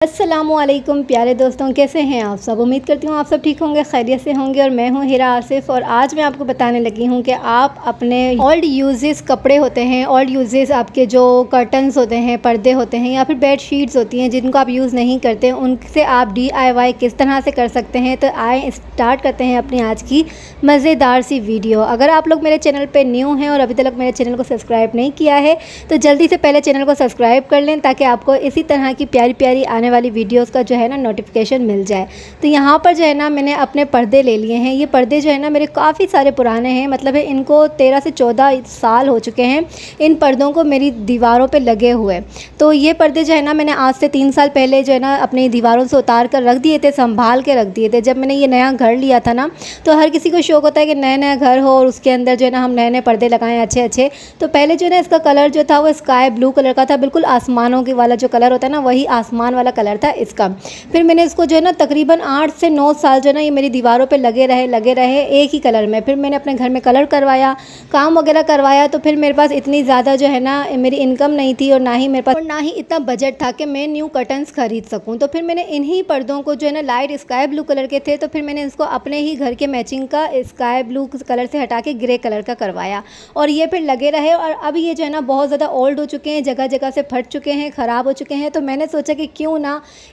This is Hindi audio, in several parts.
अस्सलामुअलैकुम प्यारे दोस्तों, कैसे हैं आप सब। उम्मीद करती हूँ आप सब ठीक होंगे, खैरियत से होंगे। और मैं हूँ हिरा आसिफ और आज मैं आपको बताने लगी हूँ कि आप अपने ओल्ड यूजेस कपड़े होते हैं, ओल्ड यूजेस आपके जो कर्टन्स होते हैं, पर्दे होते हैं या फिर बेड शीट्स होती हैं जिनको आप यूज़ नहीं करते, उनसे आप DIY किस तरह से कर सकते हैं। तो आए स्टार्ट करते हैं अपनी आज की मज़ेदार सी वीडियो। अगर आप लोग मेरे चैनल पर न्यू हैं और अभी तक मेरे चैनल को सब्सक्राइब नहीं किया है तो जल्दी से पहले चैनल को सब्सक्राइब कर लें ताकि आपको इसी तरह की प्यारी प्यारी आने वाली वीडियोस का जो है ना नोटिफिकेशन मिल जाए। तो यहाँ पर जो है ना मैंने अपने पर्दे ले लिए हैं। ये पर्दे जो है ना मेरे काफ़ी सारे पुराने हैं, मतलब है इनको 13 से 14 साल हो चुके हैं इन पर्दों को मेरी दीवारों पे लगे हुए। तो ये पर्दे जो है ना मैंने आज से 3 साल पहले जो है ना अपनी दीवारों से उतार कर रख दिए थे, संभाल के रख दिए थे। जब मैंने ये नया घर लिया था ना तो हर किसी को शौक होता है कि नया नया घर हो और उसके अंदर जो है ना हम नए नए पर्दे लगाएं अच्छे अच्छे। तो पहले जो है ना इसका कलर जो था वो स्काई ब्लू कलर का था, बिल्कुल आसमानों के वाला जो कलर होता है ना वही आसमान वाला कलर था इसका। फिर मैंने इसको जो है ना तकरीबन 8 से 9 साल जो है ना ये मेरी दीवारों पे लगे रहे एक ही कलर में। फिर मैंने अपने घर में कलर करवाया, काम वगैरह करवाया। तो फिर मेरे पास इतनी ज़्यादा जो है ना मेरी इनकम नहीं थी और ना ही इतना बजट था कि मैं न्यू कर्टन्स खरीद सकूँ। तो फिर मैंने इन्हीं पर्दों को जो है ना लाइट स्काई ब्लू कलर के थे तो फिर मैंने इसको अपने ही घर के मैचिंग का स्काई ब्लू कलर से हटा के ग्रे कलर का करवाया और ये फिर लगे रहे। और अब ये जो है ना बहुत ज़्यादा ओल्ड हो चुके हैं, जगह जगह से फट चुके हैं, ख़राब हो चुके हैं। तो मैंने सोचा कि क्यों ना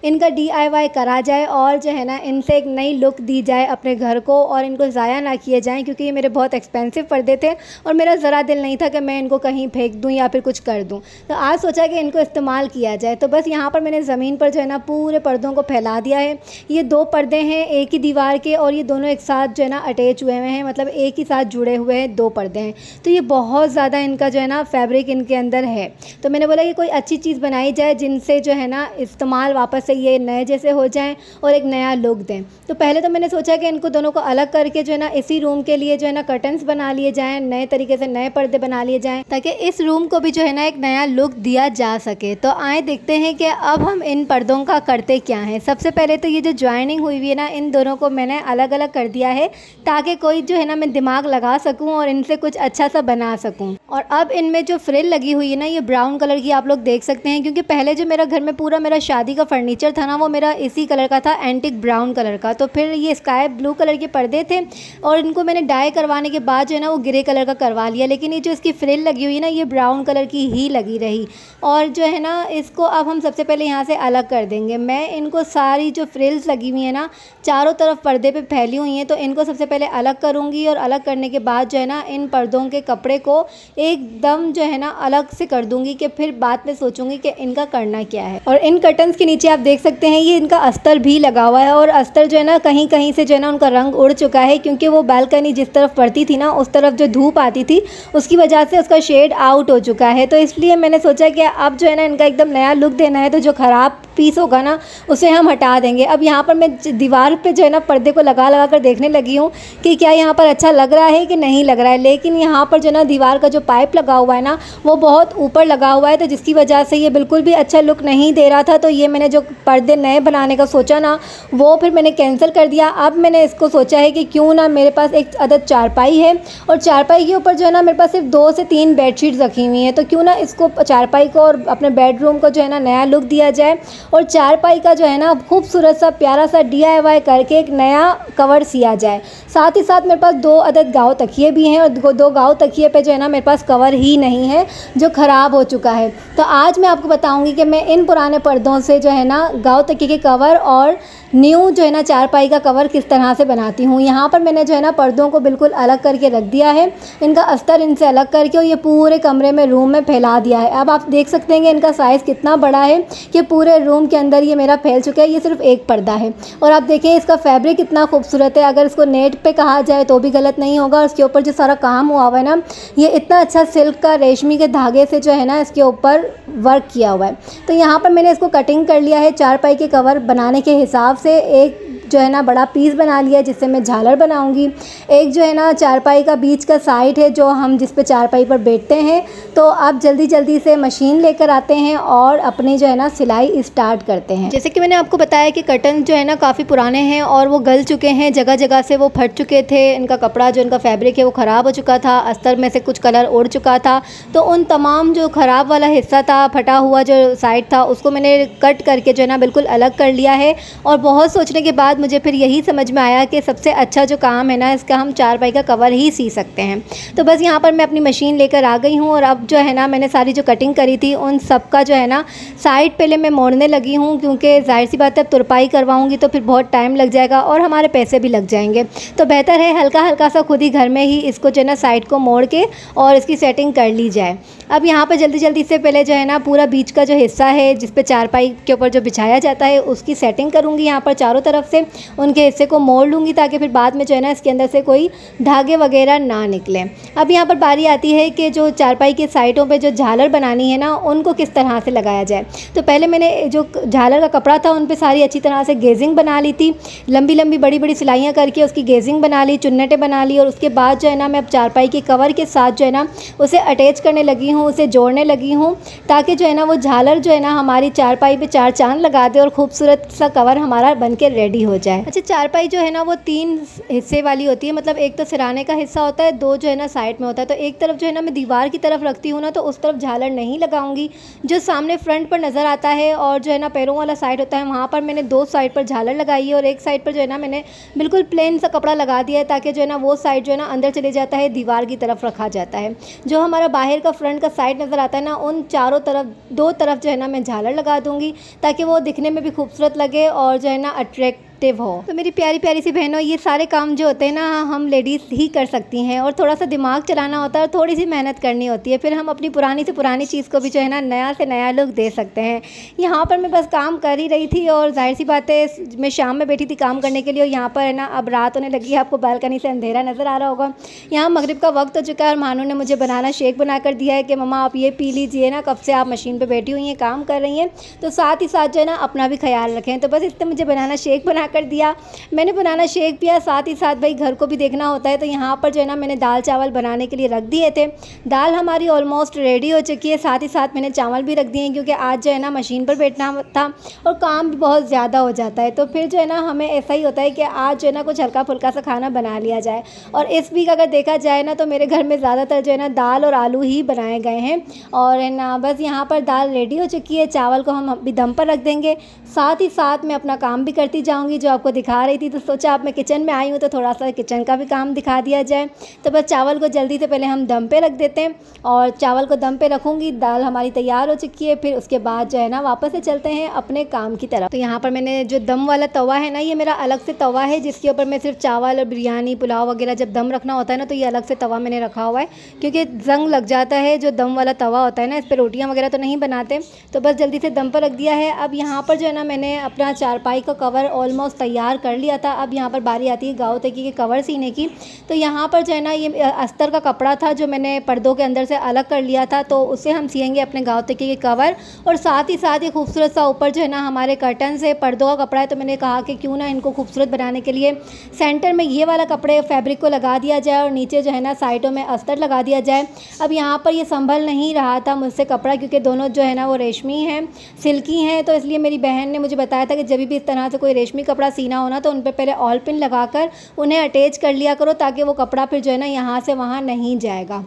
इनका DIY करा जाए और जो है ना इनसे एक नई लुक दी जाए अपने घर को और इनको ज़ाया ना किए जाएं, क्योंकि ये मेरे बहुत एक्सपेंसिव पर्दे थे और मेरा ज़रा दिल नहीं था कि मैं इनको कहीं फेंक दूं या फिर कुछ कर दूं। तो आज सोचा कि इनको इस्तेमाल किया जाए। तो बस यहाँ पर मैंने ज़मीन पर जो है ना पूरे पर्दों को फैला दिया है। ये 2 पर्दे हैं एक ही दीवार के और ये दोनों एक साथ जो है ना अटैच हुए हैं, मतलब एक ही साथ जुड़े हुए हैं 2 पर्दे हैं। तो ये बहुत ज़्यादा इनका जो है ना फैब्रिक इनके अंदर है। तो मैंने बोला कि कोई अच्छी चीज़ बनाई जाए जिनसे जो है ना इस्तेमाल वापस से ये नए जैसे हो जाएं और एक नया लुक दें। तो पहले तो मैंने सोचा कि इनको दोनों को अलग करके जो है ना इसी रूम के लिए जो है ना कर्टन्स बना लिए जाएं, नए तरीके से नए पर्दे बना लिए जाएं ताकि इस रूम को भी जो है ना एक नया लुक दिया जा सके। तो आए देखते हैं कि अब हम इन पर्दों का करते क्या है। सबसे पहले तो ये जो ज्वाइनिंग हुई हुई है ना इन दोनों को मैंने अलग अलग कर दिया है ताकि कोई जो है ना मैं दिमाग लगा सकूँ और इनसे कुछ अच्छा सा बना सकूँ। और अब इनमें जो फ्रिल लगी हुई है ना ये ब्राउन कलर की आप लोग देख सकते हैं, क्योंकि पहले जो मेरा घर में पूरा मेरा शादी का फर्नीचर था ना वो मेरा इसी कलर का था, एंटिक ब्राउन कलर का। तो फिर ये स्काई ब्लू कलर के पर्दे थे और इनको मैंने डाई करवाने के बाद जो है ना वो ग्रे कलर का करवा लिया, लेकिन ये जो इसकी फ्रिल लगी हुई है ना ये ब्राउन कलर की ही लगी रही। और जो है ना इसको अब हम सबसे पहले यहाँ से अलग कर देंगे। मैं इनको सारी जो फ्रिल्स लगी हुई है ना चारों तरफ पर्दे पे फैली हुई हैं तो इनको सबसे पहले अलग करूँगी और अलग करने के बाद जो है ना इन पर्दों के कपड़े को एकदम जो है ना अलग से कर दूँगी कि फिर बाद में सोचूंगी कि इनका करना क्या है। और इन कर्टन्स के नीचे आप देख सकते हैं ये इनका अस्तर भी लगा हुआ है और अस्तर जो है ना कहीं कहीं से जो है ना उनका रंग उड़ चुका है, क्योंकि वो बालकनी जिस तरफ पड़ती थी ना उस तरफ जो धूप आती थी उसकी वजह से उसका शेड आउट हो चुका है। तो इसलिए मैंने सोचा कि अब जो है ना इनका एकदम नया लुक देना है तो जो ख़राब पीस होगा ना उसे हम हटा देंगे। अब यहाँ पर मैं दीवार पे जो है ना पर्दे को लगा लगा कर देखने लगी हूँ कि क्या यहाँ पर अच्छा लग रहा है कि नहीं लग रहा है, लेकिन यहाँ पर जो है ना दीवार का जो पाइप लगा हुआ है ना वो बहुत ऊपर लगा हुआ है तो जिसकी वजह से ये बिल्कुल भी अच्छा लुक नहीं दे रहा था। तो ये मैंने जो पर्दे नए बनाने का सोचा ना वो फिर मैंने कैंसिल कर दिया। अब मैंने इसको सोचा है कि क्यों ना मेरे पास एक अदद चारपाई है और चारपाई के ऊपर जो है ना मेरे पास सिर्फ 2 से 3 बेडशीट्स रखी हुई हैं, तो क्यों ना इसको चारपाई को और अपने बेडरूम को जो है ना नया लुक दिया जाए और चारपाई का जो है ना खूबसूरत सा प्यारा सा DIY करके एक नया कवर सिया जाए। साथ ही साथ मेरे पास 2 अदद गाँव तकिए भी हैं और 2 गाँव तकिए पे जो है ना मेरे पास कवर ही नहीं है जो ख़राब हो चुका है। तो आज मैं आपको बताऊंगी कि मैं इन पुराने पर्दों से जो है ना गाँव तकिए के कवर और न्यू जो है ना चारपाई का कवर किस तरह से बनाती हूँ। यहाँ पर मैंने जो है ना पर्दों को बिल्कुल अलग करके रख दिया है, इनका अस्तर इनसे अलग करके और ये पूरे कमरे में रूम में फैला दिया है। अब आप देख सकते हैं कि इनका साइज़ कितना बड़ा है कि पूरे रूम के अंदर ये मेरा फैल चुका है। ये सिर्फ एक पर्दा है और आप देखें इसका फैब्रिक कितना खूबसूरत है। अगर इसको नेट पे कहा जाए तो भी गलत नहीं होगा। इसके ऊपर जो सारा काम हुआ हुआ है ना ये इतना अच्छा सिल्क का रेशमी के धागे से जो है ना इसके ऊपर वर्क किया हुआ है। तो यहाँ पर मैंने इसको कटिंग कर लिया है चारपाई के कवर बनाने के हिसाब से। एक जो है ना बड़ा पीस बना लिया है जिससे मैं झालर बनाऊंगी। एक जो है ना चारपाई का बीच का साइड है जो हम जिस पे चारपाई पर बैठते हैं। तो आप जल्दी जल्दी से मशीन लेकर आते हैं और अपनी जो है ना सिलाई स्टार्ट करते हैं। जैसे कि मैंने आपको बताया कि कर्टन जो है ना काफ़ी पुराने हैं और वो गल चुके हैं, जगह जगह से वो फट चुके थे, इनका कपड़ा जो इनका फैब्रिक है वो ख़राब हो चुका था, अस्तर में से कुछ कलर उड़ चुका था। तो उन तमाम जो ख़राब वाला हिस्सा था, फटा हुआ जो साइड था, उसको मैंने कट करके जो है ना बिल्कुल अलग कर लिया है। और बहुत सोचने के बाद मुझे फिर यही समझ में आया कि सबसे अच्छा जो काम है ना, इसका हम चारपाई का कवर ही सी सकते हैं। तो बस यहाँ पर मैं अपनी मशीन लेकर आ गई हूँ और अब जो है ना मैंने सारी जो कटिंग करी थी उन सब का जो है ना साइड पहले मैं मोड़ने लगी हूँ, क्योंकि जाहिर सी बात है अब तुरपाई करवाऊँगी तो फिर बहुत टाइम लग जाएगा और हमारे पैसे भी लग जाएंगे। तो बेहतर है हल्का हल्का सा खुद ही घर में ही इसको जो है ना साइड को मोड़ के और इसकी सेटिंग कर ली जाए। अब यहाँ पर जल्दी जल्दी से पहले जो है ना पूरा बीच का जो हिस्सा है जिस पे चारपाई के ऊपर जो बिछाया जाता है उसकी सेटिंग करूँगी। यहाँ पर चारों तरफ से उनके हिस्से को मोड़ लूँगी ताकि फिर बाद में जो है ना इसके अंदर से कोई धागे वगैरह ना निकले। अब यहाँ पर बारी आती है कि जो चारपाई के साइडों पे जो झालर बनानी है ना उनको किस तरह से लगाया जाए। तो पहले मैंने जो झालर का कपड़ा था उन पे सारी अच्छी तरह से गेजिंग बना ली थी, लंबी लंबी बड़ी बड़ी सिलाइयाँ करके उसकी गेजिंग बना ली, चुन्नटें बना ली। और उसके बाद जो है ना मैं अब चारपाई के कवर के साथ जो है ना उसे अटैच करने लगी हूँ, उसे जोड़ने लगी हूँ ताकि जो है ना वो झालर जो है ना हमारी चारपाई पे चार चांद लगा दे और खूबसूरत सा कवर हमारा बन के रेडी हो जाए। अच्छा, चारपाई जो है ना वो 3 हिस्से वाली होती है, मतलब एक तो सिराने का हिस्सा होता है, 2 जो है ना साइड में होता है। तो एक तरफ जो है ना मैं दीवार की तरफ रखती हूँ ना तो उस तरफ झालर नहीं लगाऊंगी, जो सामने फ्रंट पर नज़र आता है और जो है ना पैरों वाला साइड होता है वहाँ पर मैंने 2 साइड पर झालर लगाई है और एक साइड पर जो है ना मैंने बिल्कुल प्लेन सा कपड़ा लगा दिया है ताकि जो है ना वो साइड जो है ना अंदर चले जाता है, दीवार की तरफ रखा जाता है। जो हमारा बाहर का फ्रंट का साइड नज़र आता है ना उन चारों तरफ 2 तरफ जो है ना मैं झालर लगा दूँगी ताकि वो दिखने में भी खूबसूरत लगे और जो है ना अट्रैक्ट हो। तो मेरी प्यारी प्यारी सी बहनों, ये सारे काम जो होते हैं ना हम लेडीज़ ही कर सकती हैं और थोड़ा सा दिमाग चलाना होता है और थोड़ी सी मेहनत करनी होती है, फिर हम अपनी पुरानी से पुरानी चीज़ को भी जो है ना नया से नया लुक दे सकते हैं। यहाँ पर मैं बस काम कर ही रही थी और जाहिर सी बात है मैं शाम में बैठी थी काम करने के लिए और यहाँ पर है ना अब रात होने लगी है, आपको बालकनी से अंधेरा नज़र आ रहा होगा। यहाँ मगरिब का वक्त हो चुका है और मानू ने मुझे बनाना शेक बना कर दिया है कि मम्मा आप ये पी लीजिए ना, कब से आप मशीन पर बैठी हुई हैं काम कर रही हैं, तो साथ ही साथ जो है ना अपना भी ख्याल रखें। तो बस इसने मुझे बनाना शेक बना कर दिया, मैंने बनाना शेक पिया, साथ ही साथ भाई घर को भी देखना होता है। तो यहाँ पर जो है ना मैंने दाल चावल बनाने के लिए रख दिए थे। दाल हमारी ऑलमोस्ट रेडी हो चुकी है, साथ ही साथ मैंने चावल भी रख दिए हैं क्योंकि आज जो है ना मशीन पर बैठना था और काम भी बहुत ज़्यादा हो जाता है। तो फिर जो है ना हमें ऐसा ही होता है कि आज जो है ना कुछ हल्का फुल्का सा खाना बना लिया जाए। और इस वीक अगर देखा जाए ना तो मेरे घर में ज़्यादातर जो है ना दाल और आलू ही बनाए गए हैं। और है ना बस यहाँ पर दाल रेडी हो चुकी है, चावल को हम अभी दम पर रख देंगे। साथ ही साथ मैं अपना काम भी करती जाऊँगी जो आपको दिखा रही थी। तो सोचा अब मैं किचन में आई हूँ तो थोड़ा सा किचन का भी काम दिखा दिया जाए। तो बस चावल को जल्दी से पहले हम दम पे रख देते हैं और चावल को दम पे रखूँगी। दाल हमारी तैयार हो चुकी है, फिर उसके बाद जो है ना वापस से चलते हैं अपने काम की तरफ। तो यहाँ पर मैंने जो दम वाला तवा है ना, ये मेरा अलग से तवा है जिसके ऊपर मैं सिर्फ चावल और बिरयानी पुलाव वगैरह जब दम रखना होता है ना तो ये अलग से तवा मैंने रखा हुआ है क्योंकि जंग लग जाता है। जो दम वाला तवा होता है ना इस पर रोटियाँ वगैरह तो नहीं बनाते, तो बस जल्दी से दम पर रख दिया है। अब यहाँ पर जो है ना मैंने अपना चारपाई का कवर ऑलमोस्ट तैयार कर लिया था। अब यहाँ पर बारी आती है गाँव तकी के कवर सीने की। तो यहाँ पर जो है ना ये अस्तर का कपड़ा था जो मैंने पर्दों के अंदर से अलग कर लिया था, तो उससे हम सिएंगे अपने गाँव तकी के कवर। और साथ ही साथ ये खूबसूरत सा ऊपर जो है ना हमारे कर्टन से पर्दों का कपड़ा है, तो मैंने कहा कि क्यों ना इनको खूबसूरत बनाने के लिए सेंटर में ये वाला कपड़े फैब्रिक को लगा दिया जाए और नीचे जो है ना साइडों में अस्तर लगा दिया जाए। अब यहाँ पर ये संभल नहीं रहा था मुझसे कपड़ा क्योंकि दोनों जो है ना वो रेशमी हैं, सिल्की हैं। तो इसलिए मेरी बहन ने मुझे बताया था कि जब भी इस तरह से कोई रेशमी कपड़ा सीना हो ना तो उन पर पहले ऑल पिन लगाकर उन्हें अटैच कर लिया करो ताकि वो कपड़ा फिर जो है ना यहाँ से वहाँ नहीं जाएगा।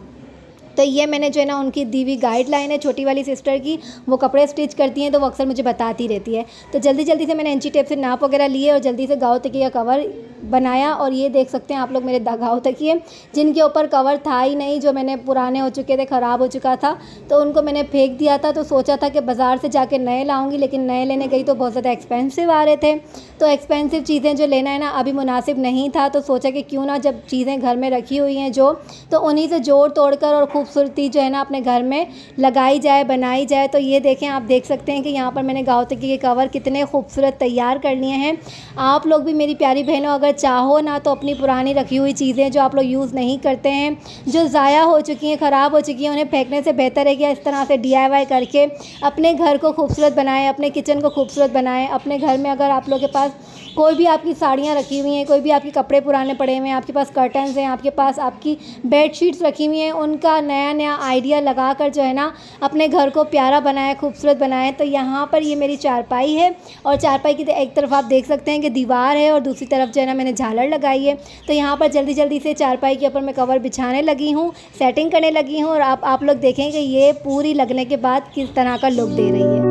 तो ये मैंने जो है ना उनकी दी हुई गाइडलाइन है छोटी वाली सिस्टर की, वो कपड़े स्टिच करती हैं तो वो अक्सर मुझे बताती रहती है। तो जल्दी जल्दी से मैंने इंची टेप से नाप वगैरह लिए और जल्दी से गाँव तकिया कवर बनाया। और ये देख सकते हैं आप लोग मेरे गाँव तकिए जिनके ऊपर कवर था ही नहीं, जो मैंने पुराने हो चुके थे, ख़राब हो चुका था, तो उनको मैंने फेंक दिया था। तो सोचा था कि बाज़ार से जाके नए लाऊंगी, लेकिन नए लेने गई तो बहुत ज़्यादा एक्सपेंसिव आ रहे थे। तो एक्सपेंसिव चीज़ें जो लेना है ना अभी मुनासिब नहीं था, तो सोचा कि क्यों ना जब चीज़ें घर में रखी हुई हैं जो, तो उन्हीं से जोड़ तोड़ कर और खूबसूरती जो है ना अपने घर में लगाई जाए, बनाई जाए। तो ये देखें, आप देख सकते हैं कि यहाँ पर मैंने गाँव तकिए के कवर कितने खूबसूरत तैयार कर लिए हैं। आप लोग भी मेरी प्यारी बहनों अगर चाहो ना तो अपनी पुरानी रखी हुई चीज़ें जो आप लोग यूज़ नहीं करते हैं, जो ज़ाया हो चुकी हैं, ख़राब हो चुकी हैं, उन्हें फेंकने से बेहतर है कि इस तरह से DIY करके अपने घर को खूबसूरत बनाएं, अपने किचन को खूबसूरत बनाएं। अपने घर में अगर आप लोग के पास कोई भी आपकी साड़ियाँ रखी हुई हैं, कोई भी आपके कपड़े पुराने पड़े हुए हैं, आपके पास कर्टन्स हैं, आपके पास आपकी बेडशीट्स रखी हुई हैं, उनका नया नया आइडिया लगा कर जो है ना अपने घर को प्यारा बनाए, खूबसूरत बनाए। तो यहाँ पर ये मेरी चारपाई है और चारपाई की एक तरफ आप देख सकते हैं कि दीवार है और दूसरी तरफ जो है ना मैंने झालर लगाई है। तो यहाँ पर जल्दी जल्दी से चारपाई के ऊपर मैं कवर बिछाने लगी हूँ, सेटिंग करने लगी हूँ और आप लोग देखें कि ये पूरी लगने के बाद किस तरह का लुक दे रही है।